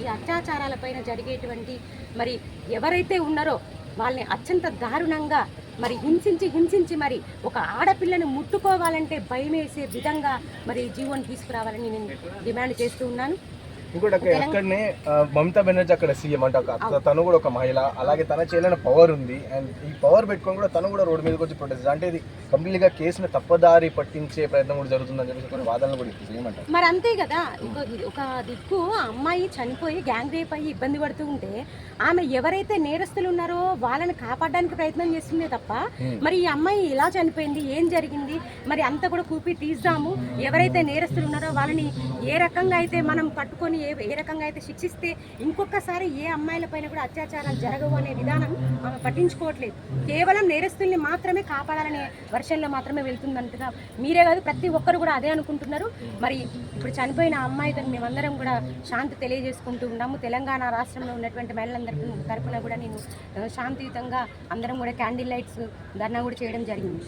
ఈ అత్యాచారాలపైన జరిగేటువంటి మరి ఎవరైతే ఉన్నారో వాళ్ళని అత్యంత దారుణంగా మరి హింసించి మరి ఒక ఆడపిల్లని ముట్టుకోవాలంటే భయమేసే విధంగా మరి జీవోని తీసుకురావాలని నేను డిమాండ్ చేస్తూ ఉన్నాను. ఇంకోటి అక్కడనే మమతా బెనర్జీ అక్కడ సీఎం అంటే తను కూడా ఒక మహిళ, అలాగే తన చేయలేని పవర్ ఉంది. అండ్ ఈ పవర్ పెట్టుకొని కూడా తను కూడా రోడ్డు మీదకి వచ్చి ప్రొటెస్ట్ అంటే ఇది కంప్లీట్గా కేసును తప్పదారి పట్టించే ప్రయత్నం కూడా జరుగుతుందని చెప్పేసి కొన్ని వాదనలు కూడా ఏమంటారు? మరి అంతే కదా. ఒక దిక్కు అమ్మాయి చనిపోయి గ్యాంగ్ రేప్ అయ్యి ఇబ్బంది పడుతూ ఉంటే ఆమె ఎవరైతే నేరస్తులు ఉన్నారో వాళ్ళని కాపాడడానికి ప్రయత్నం చేస్తుందే తప్ప మరి ఈ అమ్మాయి ఇలా చనిపోయింది, ఏం జరిగింది, మరి అంతా కూడా కూపి తీద్దాము, ఎవరైతే నేరస్తులు ఉన్నారో వాళ్ళని ఏ రకంగా అయితే మనం పట్టుకొని ఏ రకంగా అయితే శిక్షిస్తే ఇంకొకసారి ఏ అమ్మాయిల పైన కూడా అత్యాచారాలు జరగవు అనే విధానం ఆమె పట్టించుకోవట్లేదు. కేవలం నేరస్తుల్ని మాత్రమే కాపాడాలనే వర్షంలో మాత్రమే వెళ్తుందంటగా మీరే కాదు ప్రతి ఒక్కరు కూడా అదే అనుకుంటున్నారు. మరి ఇప్పుడు చనిపోయిన అమ్మాయితో మేమందరం కూడా శాంతి తెలియజేసుకుంటూ ఉన్నాము. తెలంగాణ రాష్ట్రంలో ఉన్నటువంటి మహిళలందరి తరఫున కూడా నేను శాంతియుతంగా అందరం కూడా క్యాండిల్ లైట్స్ ధర్నా కూడా చేయడం జరిగింది.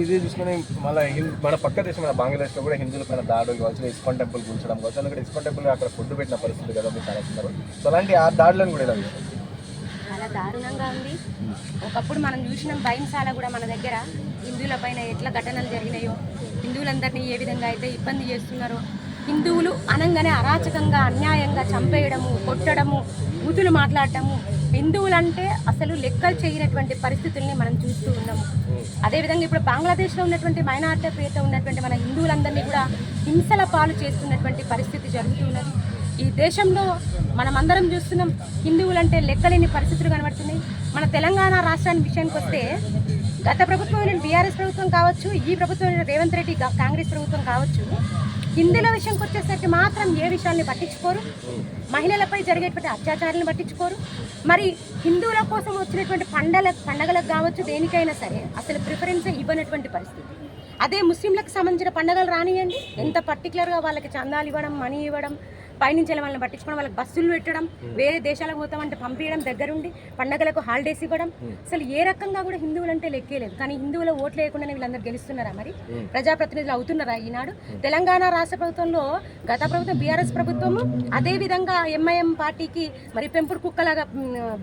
ఇది చూసుకుని మళ్ళీ మన పక్క దేశం మన బంగ్లాదేశ్లో కూడా హిందువుల పైన దాడులు కావచ్చు, ఇస్కాన్ టెంపుల్ కూల్చడం కావచ్చు, అందుకే ఇస్కాన్ టెంపుల్ అక్కడ ఫుడ్ పెట్టిన పరిస్థితి కదా మీరు చాలా. సో అలాంటి ఆ దాడులను కూడా ఇలా చాలా దారుణంగా ఉంది. ఒకప్పుడు మనం చూసిన భయంశాల కూడా మన దగ్గర హిందువుల పైన ఎట్లా ఘటనలు జరిగినాయో, హిందువులందరినీ ఏ విధంగా అయితే ఇబ్బంది చేస్తున్నారో, హిందువులు అనగానే అరాచకంగా అన్యాయంగా చంపేయడము, కొట్టడము, బూతులు మాట్లాడటము, హిందువులంటే అసలు లెక్కలు చేయనటువంటి పరిస్థితుల్ని మనం చూస్తూ ఉన్నాము. అదేవిధంగా ఇప్పుడు బంగ్లాదేశ్లో ఉన్నటువంటి మైనారిటీ పేరుతో ఉన్నటువంటి మన హిందువులందరినీ కూడా హింసల పాలు చేస్తున్నటువంటి పరిస్థితి జరుగుతున్నది. ఈ దేశంలో మనమందరం చూస్తున్నాం, హిందువులంటే లెక్కలేని పరిస్థితులు కనబడుతున్నాయి. మన తెలంగాణ రాష్ట్రానికి విషయానికి వస్తే గత ప్రభుత్వం బీఆర్ఎస్ ప్రభుత్వం కావచ్చు, ఈ ప్రభుత్వం రేవంత్ రెడ్డి కాంగ్రెస్ ప్రభుత్వం కావచ్చు, హిందువుల విషయంకి వచ్చేసరికి మాత్రం ఏ విషయాల్ని పట్టించుకోరు, మహిళలపై జరిగేటువంటి అత్యాచారాలను పట్టించుకోరు. మరి హిందువుల కోసం వచ్చినటువంటి పండగలకు కావచ్చు, దేనికైనా సరే అసలు ప్రిఫరెన్స్ ఇవ్వనటువంటి పరిస్థితి. అదే ముస్లింలకు సంబంధించిన పండుగలు రానియండి, ఎంత పర్టికులర్గా వాళ్ళకి చందాలు ఇవ్వడం, మనీ ఇవ్వడం, పైనుంచి వాళ్ళని పట్టించుకోవడం, వాళ్ళకి బస్సులు పెట్టడం, వేరే దేశాలకు పోతామంటే పంపించడం, దగ్గరుండి పండగలకు హాలిడేస్ ఇవ్వడం, అసలు ఏ రకంగా కూడా హిందువులు అంటే లెక్కేలేదు. కానీ హిందువుల ఓట్లు లేకుండానే వీళ్ళందరూ గెలుస్తున్నారా? మరి ప్రజాప్రతినిధులు అవుతున్నారా? ఈనాడు తెలంగాణ రాష్ట్ర ప్రభుత్వంలో గత ప్రభుత్వం బీఆర్ఎస్ ప్రభుత్వము అదేవిధంగా ఎంఐఎం పార్టీకి మరి పెంపుడు కుక్కలాగా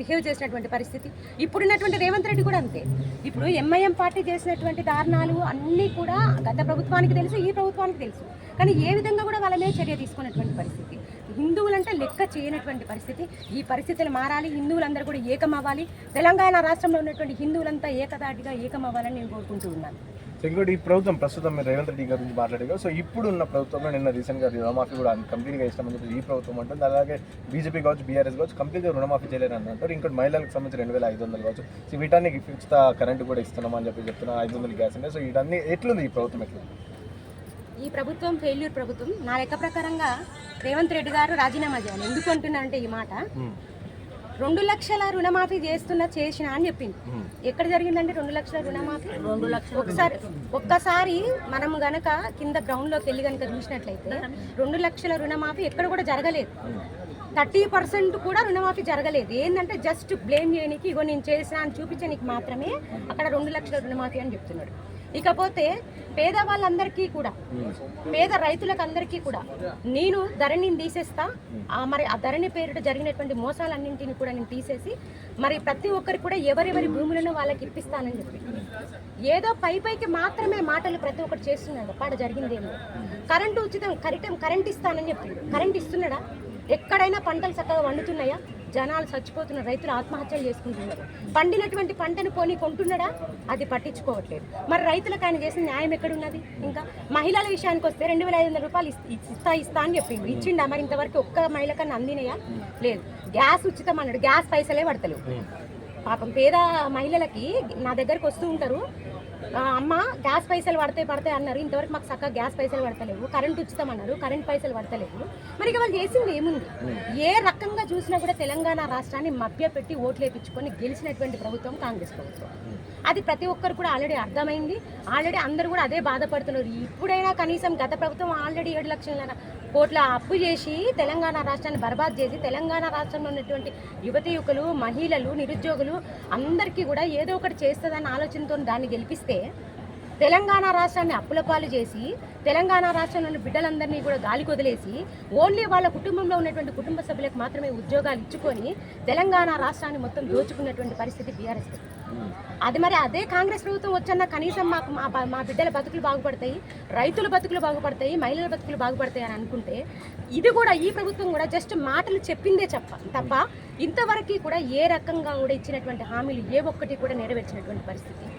బిహేవ్ చేసినటువంటి పరిస్థితి. ఇప్పుడున్నటువంటి రేవంత్ రెడ్డి కూడా అంతే. ఇప్పుడు ఎంఐఎం పార్టీ చేసినటువంటి దారుణాలు అన్నీ కూడా గత ప్రభుత్వానికి తెలుసు, ఈ ప్రభుత్వానికి తెలుసు. కానీ ఏ విధంగా కూడా వాళ్ళ మీద చర్య తీసుకున్నటువంటి పరిస్థితి. హిందువులంటే లెక్క చేయనటువంటి పరిస్థితి. ఈ పరిస్థితులు మారాలి, హిందువులందరూ కూడా ఏకమవ్వాలి. తెలంగాణ రాష్ట్రంలో ఉన్నటువంటి హిందువులంతా ఏకదాటిగా ఏకమవ్వాలని నేను కోరుకుంటూ ఉన్నాను. ఇంకోటి ఈ ప్రభుత్వం ప్రస్తుతం మీరు రేవంత్ రెడ్డి గారి గురించి మాట్లాడారు. సో ఇప్పుడు ఉన్న ప్రభుత్వంలో నిన్న రీసెంట్గా రుణమాఫీ కూడా కంప్లీట్గా ఇస్తామని చెప్పి ఈ ప్రభుత్వం అంటుంది. అలాగే బీజేపీ కావచ్చు, బీఆర్ఎస్ కావచ్చు కంప్లీట్గా రుణమాఫీ చేయలేరు అని అంటారు. ఇంకోటి మహిళలకు సంబంధించి 2500 కావచ్చు, సో వీటానికి ఫిక్స్డ్ కరెంట్ కూడా ఇస్తున్నామని చెప్పి చెప్తున్నా, 500 గ్యాస్ ఉన్నాయి. సో వీటన్నీ ఎట్లుంది ఈ ప్రభుత్వం? ఎట్లుంది ఈ ప్రభుత్వం? ఫెయిల్యూర్ ప్రభుత్వం. నా లెక్క ప్రకారంగా రేవంత్ రెడ్డి గారు రాజీనామా చేయాలి. ఎందుకు అంటున్నానంటే ఈ మాట, 2 లక్షల రుణమాఫీ చేసిన అని చెప్పింది. ఎక్కడ జరిగిందంటే 2 లక్షల రుణమాఫీ? ఒక్కసారి మనం గనక కింద గ్రౌండ్లోకి వెళ్ళి కనుక చూసినట్లయితే 2 లక్షల రుణమాఫీ ఎక్కడ కూడా జరగలేదు. 30% కూడా రుణమాఫీ జరగలేదు. ఏంటంటే జస్ట్ బ్లేమ్ చేయడానికి, ఇగో నేను చేసిన అని చూపించడానికి మాత్రమే అక్కడ 2 లక్షల రుణమాఫీ అని చెప్తున్నాడు. ఇకపోతే పేదవాళ్ళందరికీ కూడా, పేద రైతులకు అందరికీ కూడా నేను ధరణిని తీసేస్తా, మరి ఆ ధరణి పేరిట జరిగినటువంటి మోసాలన్నింటినీ కూడా నేను తీసేసి మరి ప్రతి ఒక్కరికి కూడా ఎవరెవరి భూములను వాళ్ళకి ఇప్పిస్తానని చెప్పి ఏదో పైకి మాత్రమే మాటలు ప్రతి ఒక్కరు చేస్తున్నాడు. పాట జరిగిందేమో. కరెంటు ఉచితం, కరెంట్ ఇస్తానని చెప్పి కరెంట్ ఇస్తున్నాడా? ఎక్కడైనా పంటలు చక్కగా వండుతున్నాయా? జనాలు చచ్చిపోతున్నారు, రైతులు ఆత్మహత్యలు చేసుకుంటున్నారు. పండినటువంటి పంటను కొంటున్నాడా? అది పట్టించుకోవట్లేదు. మరి రైతులకు ఆయన చేసిన న్యాయం ఎక్కడున్నది? ఇంకా మహిళల విషయానికి వస్తే 2500 రూపాయలు ఇస్తా అని చెప్పిండు. ఇచ్చిండా? మరి ఇంతవరకు ఒక్క మహిళకన్నా అందినయా? లేదు. గ్యాస్ ఉచితం అన్నాడు, గ్యాస్ పైసలే పడతలేవు. పాపం పేద మహిళలకి నా దగ్గరకు వస్తూ ఉంటారు, అమ్మ గ్యాస్ పైసలు పడతాయి అన్నారు, ఇంతవరకు మాకు చక్కగా గ్యాస్ పైసలు పడతలేవు. కరెంట్ ఉచితం అన్నారు, కరెంట్ పైసలు పడతలేవు. మరి ఇక వాళ్ళు చేసింది ఏముంది? ఏ రకంగా చూసినా కూడా తెలంగాణ రాష్ట్రాన్ని మభ్యపెట్టి ఓట్లు వేయించుకొని గెలిచినటువంటి ప్రభుత్వం కాంగ్రెస్ ప్రభుత్వం. అది ప్రతి ఒక్కరు కూడా ఆల్రెడీ అర్థమైంది. ఆల్రెడీ అందరూ కూడా అదే బాధపడుతున్నారు. ఇప్పుడైనా కనీసం గత ప్రభుత్వం ఆల్రెడీ 7 లక్షల కోట్ల అప్పు చేసి తెలంగాణ రాష్ట్రాన్ని బర్బాద్ చేసి తెలంగాణ రాష్ట్రంలో ఉన్నటువంటి యువతీయువకులు, మహిళలు, నిరుద్యోగులు అందరికీ కూడా ఏదో ఒకటి చేస్తుందన్న ఆలోచనతో దాన్ని గెలిపిస్తే తెలంగాణ రాష్ట్రాన్ని అప్పుల పాలు చేసి తెలంగాణ రాష్ట్రంలోని బిడ్డలందరినీ కూడా గాలికి వదిలేసి ఓన్లీ వాళ్ళ కుటుంబంలో ఉన్నటువంటి కుటుంబ సభ్యులకు మాత్రమే ఉద్యోగాలు ఇచ్చుకొని తెలంగాణ రాష్ట్రాన్ని మొత్తం దోచుకున్నటువంటి పరిస్థితి బీఆర్ఎస్. అది మరి అదే కాంగ్రెస్ ప్రభుత్వం వచ్చన్న కనీసం మాకు మా బిడ్డల బతుకులు బాగుపడతాయి, రైతుల బతుకులు బాగుపడతాయి, మహిళల బతుకులు బాగుపడతాయి అని అనుకుంటే ఇది కూడా ఈ ప్రభుత్వం కూడా జస్ట్ మాటలు చెప్పిందే తప్ప ఇంతవరకు కూడా ఏ రకంగా కూడా ఇచ్చినటువంటి హామీలు ఏ ఒక్కటి కూడా నెరవేర్చినటువంటి పరిస్థితి